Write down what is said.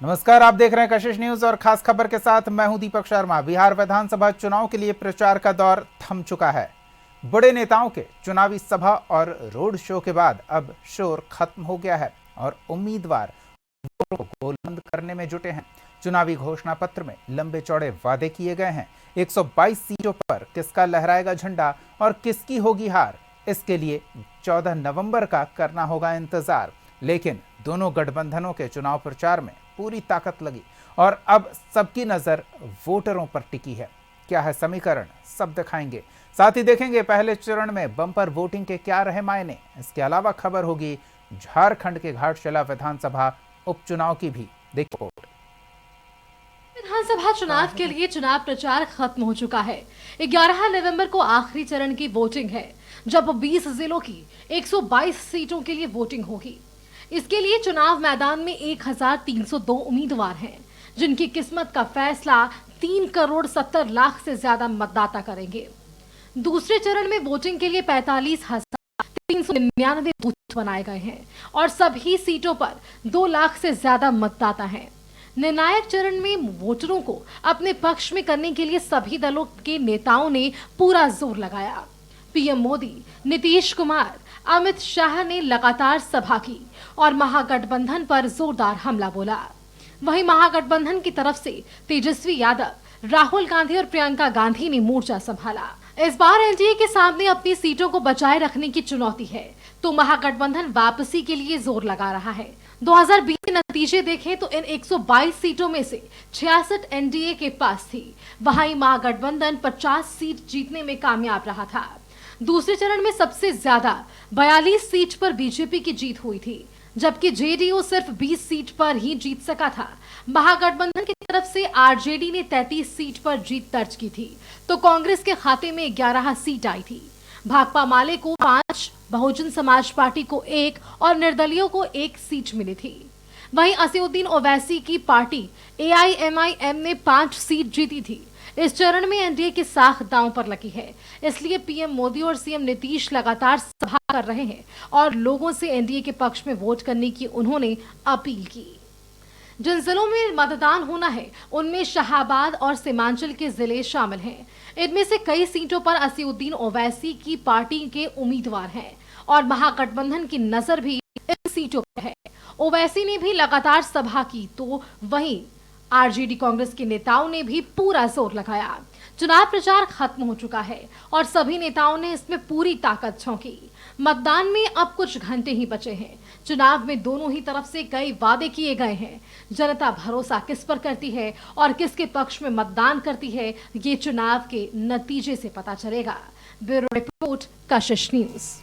नमस्कार, आप देख रहे हैं कशिश न्यूज और खास खबर के साथ मैं हूं दीपक शर्मा। बिहार विधानसभा चुनाव के लिए प्रचार का दौर थम चुका है। बड़े नेताओं के चुनावी सभा और रोड शो के बाद अब शोर खत्म हो गया है और उम्मीदवार वोटों को गोलबंद करने में जुटे हैं। चुनावी घोषणा पत्र में लंबे चौड़े वादे किए गए हैं। 122 सीटों पर किसका लहराएगा झंडा और किसकी होगी हार, इसके लिए 14 नवंबर का करना होगा इंतजार। लेकिन दोनों गठबंधनों के चुनाव प्रचार में पूरी ताकत लगी और अब सबकी नजर वोटरों पर टिकी है। क्या है समीकरण, सब दिखाएंगे। साथ ही देखेंगे पहले चरण में बम्पर वोटिंग के क्या रहे मायने। इसके अलावा खबर होगी झारखंड के घाटशिला विधानसभा उपचुनाव की भी। देखो, विधानसभा चुनाव के लिए चुनाव प्रचार खत्म हो चुका है। 11 नवंबर को आखिरी चरण की वोटिंग है, जब 20 जिलों की 122 सीटों के लिए वोटिंग होगी। इसके लिए चुनाव मैदान में 1302 उम्मीदवार हैं, जिनकी किस्मत का फैसला 3 करोड़ 70 लाख से ज्यादा मतदाता करेंगे। दूसरे चरण में वोटिंग के लिए 45,399 बूथ बनाए गए हैं और सभी सीटों पर 2 लाख से ज्यादा मतदाता हैं। निर्णायक चरण में वोटरों को अपने पक्ष में करने के लिए सभी दलों के नेताओं ने पूरा जोर लगाया। पीएम मोदी, नीतीश कुमार, अमित शाह ने लगातार सभा की और महागठबंधन पर जोरदार हमला बोला। वहीं महागठबंधन की तरफ से तेजस्वी यादव, राहुल गांधी और प्रियंका गांधी ने मोर्चा संभाला। इस बार एनडीए के सामने अपनी सीटों को बचाए रखने की चुनौती है, तो महागठबंधन वापसी के लिए जोर लगा रहा है। 2020 के नतीजे देखें तो इन 122 सीटों में से 66 एनडीए के पास थी। वहीं महागठबंधन 50 सीट जीतने में कामयाब रहा था। दूसरे चरण में सबसे ज्यादा 42 सीट पर बीजेपी की जीत हुई थी, जबकि जेडीयू सिर्फ 20 सीट पर ही जीत सका था। महागठबंधन की तरफ से आरजेडी ने 33 सीट पर जीत दर्ज की थी, तो कांग्रेस के खाते में 11 सीट आई थी। भाकपा माले को 5, बहुजन समाज पार्टी को 1 और निर्दलियों को 1 सीट मिली थी। वहीं असदुद्दीन ओवैसी की पार्टी एआईएमआईएम ने 5 सीट जीती थी। इस चरण में एनडीए की साख दांव पर लगी है, इसलिए पीएम मोदी और सीएम नीतीश लगातार सभा कर रहे हैं और लोगों से एनडीए के पक्ष में वोट करने की उन्होंने अपील की। जिन जिलों में मतदान होना है उनमें शाहाबाद और सीमांचल के जिले शामिल हैं। इनमें से कई सीटों पर असदुद्दीन ओवैसी की पार्टी के उम्मीदवार हैं और महागठबंधन की नजर भी इन सीटों पर है। ओवैसी ने भी लगातार सभा की, तो वहीं आरजेडी कांग्रेस के नेताओं ने भी पूरा जोर लगाया। चुनाव प्रचार खत्म हो चुका है और सभी नेताओं ने इसमें पूरी ताकत झोंकी। मतदान में अब कुछ घंटे ही बचे हैं। चुनाव में दोनों ही तरफ से कई वादे किए गए हैं। जनता भरोसा किस पर करती है और किसके पक्ष में मतदान करती है, ये चुनाव के नतीजे से पता चलेगा। ब्यूरो रिपोर्ट, कशिश न्यूज।